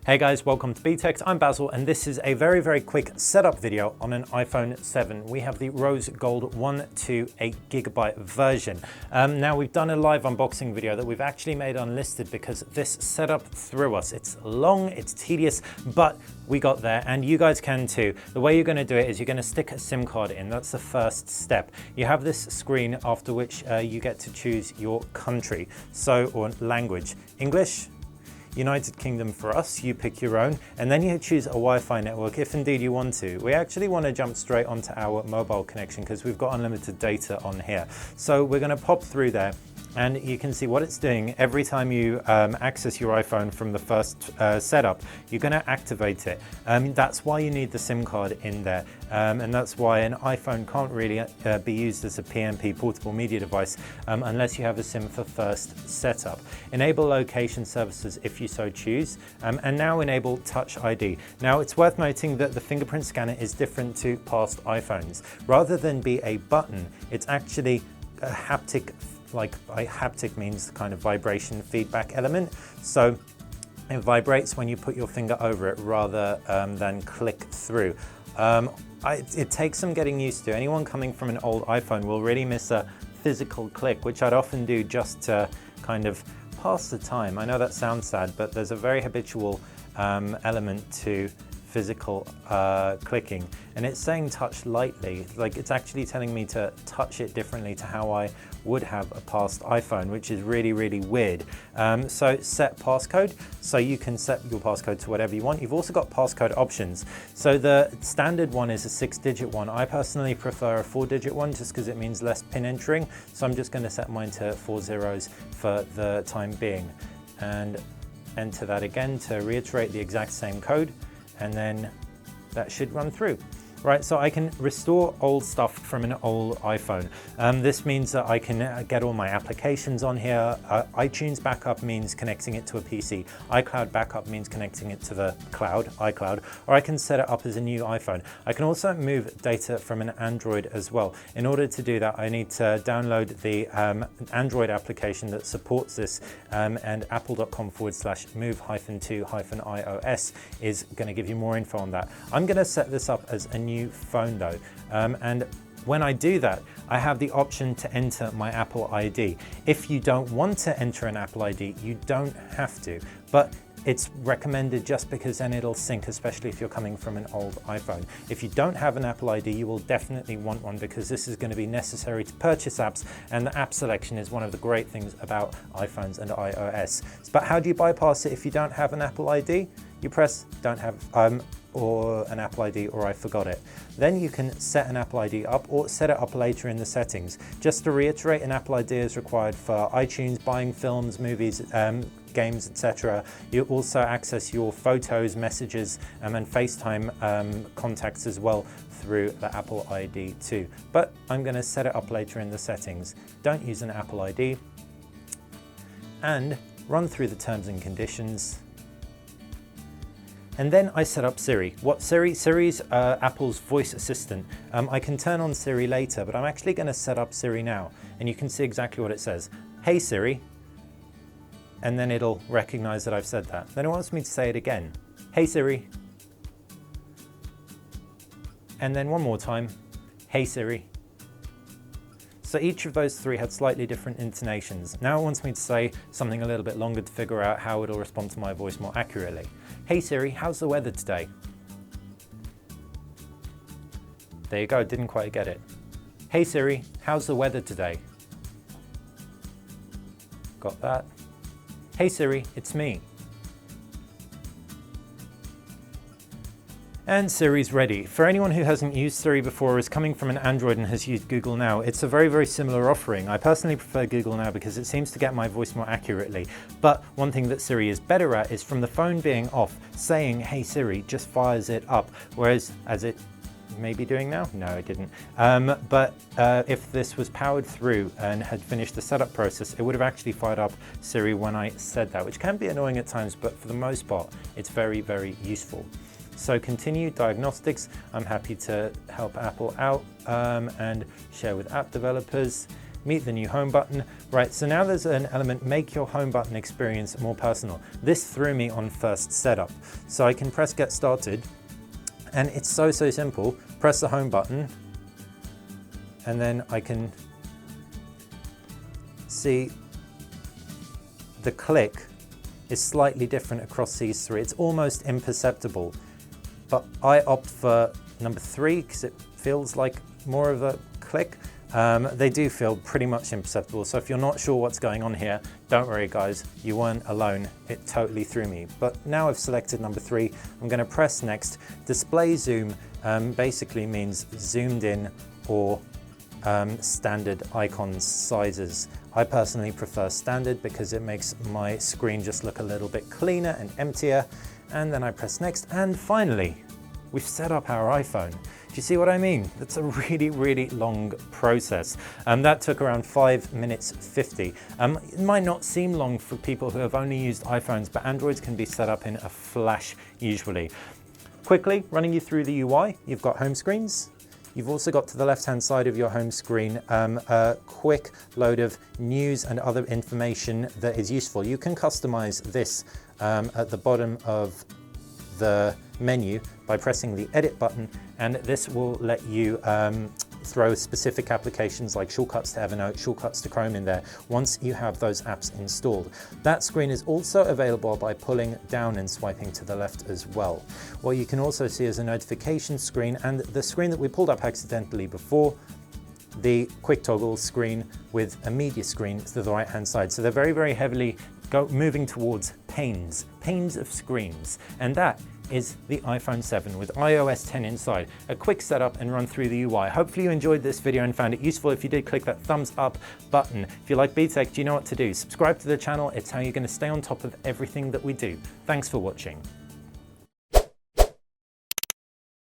Hey guys, welcome to BTech. I'm Basil and this is a very quick setup video on an iPhone 7. We have the rose gold 128GB version. Now we've done a live unboxing video that we've actually made unlisted because this setup threw us. It's long, it's tedious, but we got there and you guys can too. The way you're going to do it is you're going to stick a SIM card in. That's the first step. You have this screen after which you get to choose your country, or language. English, United Kingdom for us, you pick your own, and then you choose a Wi-Fi network if indeed you want to. We actually want to jump straight onto our mobile connection because we've got unlimited data on here. So we're going to pop through there and you can see what it's doing every time you access your iPhone from the first setup. You're going to activate it. That's why you need the SIM card in there, and that's why an iPhone can't really be used as a PMP portable media device unless you have a SIM for first setup. Enable location services if you so choose, and now enable Touch ID. Now it's worth noting that the fingerprint scanner is different to past iPhones. Rather than be a button, it's actually a haptic. Haptic means kind of vibration feedback element. So it vibrates when you put your finger over it rather than click through. It takes some getting used to. Anyone coming from an old iPhone will really miss a physical click, which I'd often do just to kind of pass the time. I know that sounds sad, but there's a very habitual element to physical clicking, and it's saying touch lightly, like it's actually telling me to touch it differently to how I would have a past iPhone, which is really weird. So set passcode, so you can set your passcode to whatever you want. You've also got passcode options. So the standard one is a 6-digit one. I personally prefer a 4-digit one just because it means less pin entering, so I'm just going to set mine to 4 zeros for the time being and enter that again to reiterate the exact same code, and then that should run through. Right, so I can restore old stuff from an old iPhone. This means that I can get all my applications on here. iTunes backup means connecting it to a PC. iCloud backup means connecting it to the cloud, iCloud, or I can set it up as a new iPhone. I can also move data from an Android as well. In order to do that, I need to download the Android application that supports this, and apple.com/move-to-iOS is going to give you more info on that. I'm going to set this up as a new phone though, and when I do that, I have the option to enter my Apple ID. If you don't want to enter an Apple ID, you don't have to, but it's recommended just because then it'll sync, especially if you're coming from an old iPhone. If you don't have an Apple ID, you will definitely want one because this is going to be necessary to purchase apps, and the app selection is one of the great things about iPhones and iOS. But how do you bypass it if you don't have an Apple ID? You press don't have or an Apple ID or I forgot it. Then you can set an Apple ID up or set it up later in the settings. Just to reiterate, an Apple ID is required for iTunes, buying films, movies, games, etc. You also access your photos, messages, and FaceTime contacts as well through the Apple ID too. But I'm going to set it up later in the settings. Don't use an Apple ID and run through the terms and conditions. And then I set up Siri. What Siri? Siri's Apple's voice assistant. I can turn on Siri later, but I'm actually going to set up Siri now. And you can see exactly what it says. Hey Siri. And then it'll recognize that I've said that. Then it wants me to say it again. Hey Siri. And then one more time. Hey Siri. So each of those three had slightly different intonations. Now it wants me to say something a little bit longer to figure out how it'll respond to my voice more accurately. Hey Siri, how's the weather today? There you go, didn't quite get it. Hey Siri, how's the weather today? Got that? Hey Siri, it's me. And Siri's ready. For anyone who hasn't used Siri before or is coming from an Android and has used Google Now, it's a very similar offering. I personally prefer Google Now because it seems to get my voice more accurately. But one thing that Siri is better at is from the phone being off, saying, hey Siri, just fires it up. Whereas, as it may be doing now? No, it didn't. But if this was powered through and had finished the setup process, it would have actually fired up Siri when I said that, which can be annoying at times, but for the most part, it's very useful. So continue diagnostics. I'm happy to help Apple out and share with app developers. meet the new home button. Right, so now there's an element, make your home button experience more personal. This threw me on first setup. So I can press get started, and it's so simple. Press the home button, and then I can see the click is slightly different across these three. It's almost imperceptible, but I opt for number 3 because it feels like more of a click. They do feel pretty much imperceptible, so if you're not sure what's going on here, don't worry guys, you weren't alone. It totally threw me. But now I've selected number 3, I'm going to press next. Display zoom basically means zoomed in or standard icon sizes. I personally prefer standard because it makes my screen just look a little bit cleaner and emptier. And then I press next, and finally, we've set up our iPhone. Do you see what I mean? That's a really long process. That took around 5 minutes 50. It might not seem long for people who have only used iPhones, but Androids can be set up in a flash usually. Quickly running you through the UI, you've got home screens. You've also got to the left-hand side of your home screen a quick load of news and other information that is useful. You can customize this at the bottom of the menu by pressing the edit button, and this will let you throw specific applications like shortcuts to Evernote, shortcuts to Chrome in there once you have those apps installed. That screen is also available by pulling down and swiping to the left as well. What you can also see is a notification screen and the screen that we pulled up accidentally before, the quick toggle screen with a media screen to the right hand side. So they're very heavily moving towards panes of screens, and that is the iPhone 7 with iOS 10 inside. A quick setup and run through the UI. Hopefully you enjoyed this video and found it useful. If you did, click that thumbs up button. If you like BTech, do you know what to do? Subscribe to the channel. It's how you're going to stay on top of everything that we do. Thanks for watching.